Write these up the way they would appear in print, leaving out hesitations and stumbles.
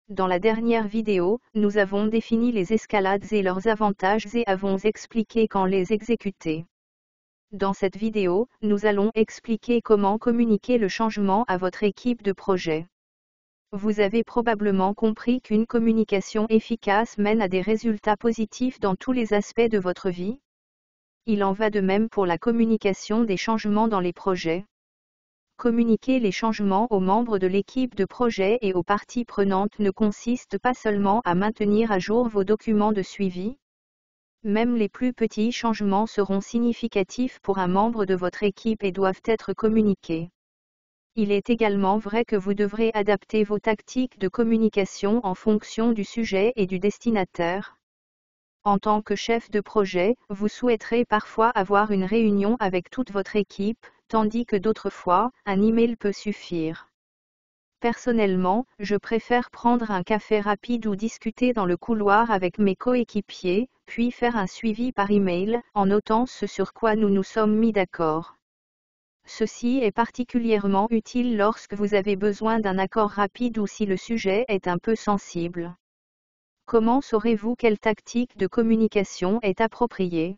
Dans la dernière vidéo, nous avons défini les escalades et leurs avantages et avons expliqué quand les exécuter. Dans cette vidéo, nous allons expliquer comment communiquer le changement à votre équipe de projet. Vous avez probablement compris qu'une communication efficace mène à des résultats positifs dans tous les aspects de votre vie. Il en va de même pour la communication des changements dans les projets. Communiquer les changements aux membres de l'équipe de projet et aux parties prenantes ne consiste pas seulement à maintenir à jour vos documents de suivi. Même les plus petits changements seront significatifs pour un membre de votre équipe et doivent être communiqués. Il est également vrai que vous devrez adapter vos tactiques de communication en fonction du sujet et du destinataire. En tant que chef de projet, vous souhaiterez parfois avoir une réunion avec toute votre équipe, tandis que d'autres fois, un email peut suffire. Personnellement, je préfère prendre un café rapide ou discuter dans le couloir avec mes coéquipiers, puis faire un suivi par email, en notant ce sur quoi nous nous sommes mis d'accord. Ceci est particulièrement utile lorsque vous avez besoin d'un accord rapide ou si le sujet est un peu sensible. Comment saurez-vous quelle tactique de communication est appropriée ?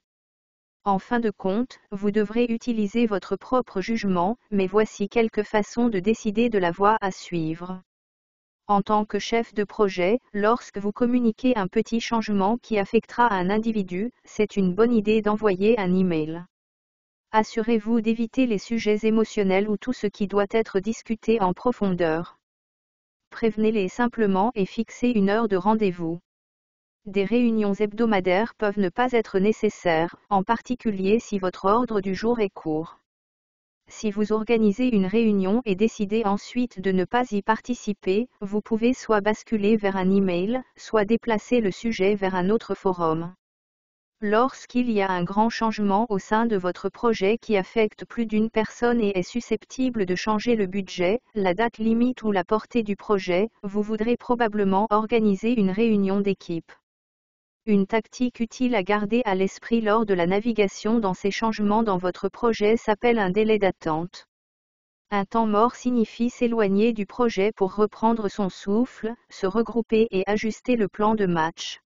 En fin de compte, vous devrez utiliser votre propre jugement, mais voici quelques façons de décider de la voie à suivre. En tant que chef de projet, lorsque vous communiquez un petit changement qui affectera un individu, c'est une bonne idée d'envoyer un email. Assurez-vous d'éviter les sujets émotionnels ou tout ce qui doit être discuté en profondeur. Prévenez-les simplement et fixez une heure de rendez-vous. Des réunions hebdomadaires peuvent ne pas être nécessaires, en particulier si votre ordre du jour est court. Si vous organisez une réunion et décidez ensuite de ne pas y participer, vous pouvez soit basculer vers un email, soit déplacer le sujet vers un autre forum. Lorsqu'il y a un grand changement au sein de votre projet qui affecte plus d'une personne et est susceptible de changer le budget, la date limite ou la portée du projet, vous voudrez probablement organiser une réunion d'équipe. Une tactique utile à garder à l'esprit lors de la navigation dans ces changements dans votre projet s'appelle un délai d'attente. Un temps mort signifie s'éloigner du projet pour reprendre son souffle, se regrouper et ajuster le plan de match.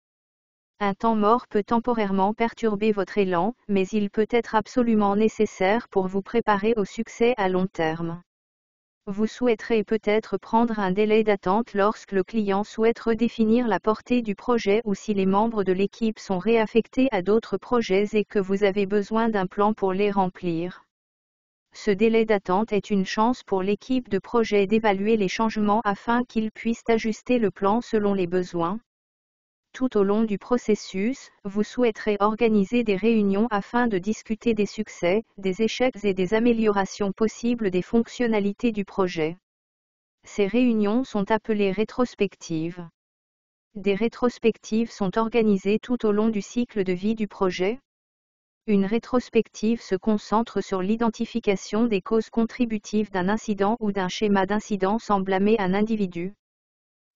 Un temps mort peut temporairement perturber votre élan, mais il peut être absolument nécessaire pour vous préparer au succès à long terme. Vous souhaiterez peut-être prendre un délai d'attente lorsque le client souhaite redéfinir la portée du projet ou si les membres de l'équipe sont réaffectés à d'autres projets et que vous avez besoin d'un plan pour les remplir. Ce délai d'attente est une chance pour l'équipe de projet d'évaluer les changements afin qu'ils puissent ajuster le plan selon les besoins. Tout au long du processus, vous souhaiterez organiser des réunions afin de discuter des succès, des échecs et des améliorations possibles des fonctionnalités du projet. Ces réunions sont appelées rétrospectives. Des rétrospectives sont organisées tout au long du cycle de vie du projet. Une rétrospective se concentre sur l'identification des causes contributives d'un incident ou d'un schéma d'incident sans blâmer un individu.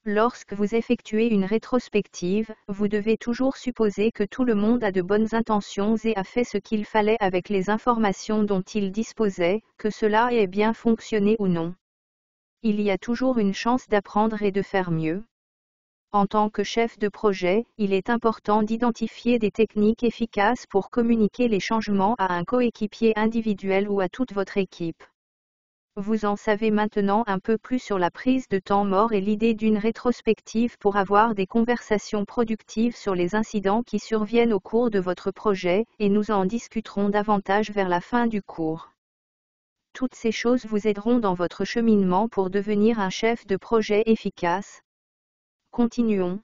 Lorsque vous effectuez une rétrospective, vous devez toujours supposer que tout le monde a de bonnes intentions et a fait ce qu'il fallait avec les informations dont il disposait, que cela ait bien fonctionné ou non. Il y a toujours une chance d'apprendre et de faire mieux. En tant que chef de projet, il est important d'identifier des techniques efficaces pour communiquer les changements à un coéquipier individuel ou à toute votre équipe. Vous en savez maintenant un peu plus sur la prise de temps mort et l'idée d'une rétrospective pour avoir des conversations productives sur les incidents qui surviennent au cours de votre projet, et nous en discuterons davantage vers la fin du cours. Toutes ces choses vous aideront dans votre cheminement pour devenir un chef de projet efficace. Continuons.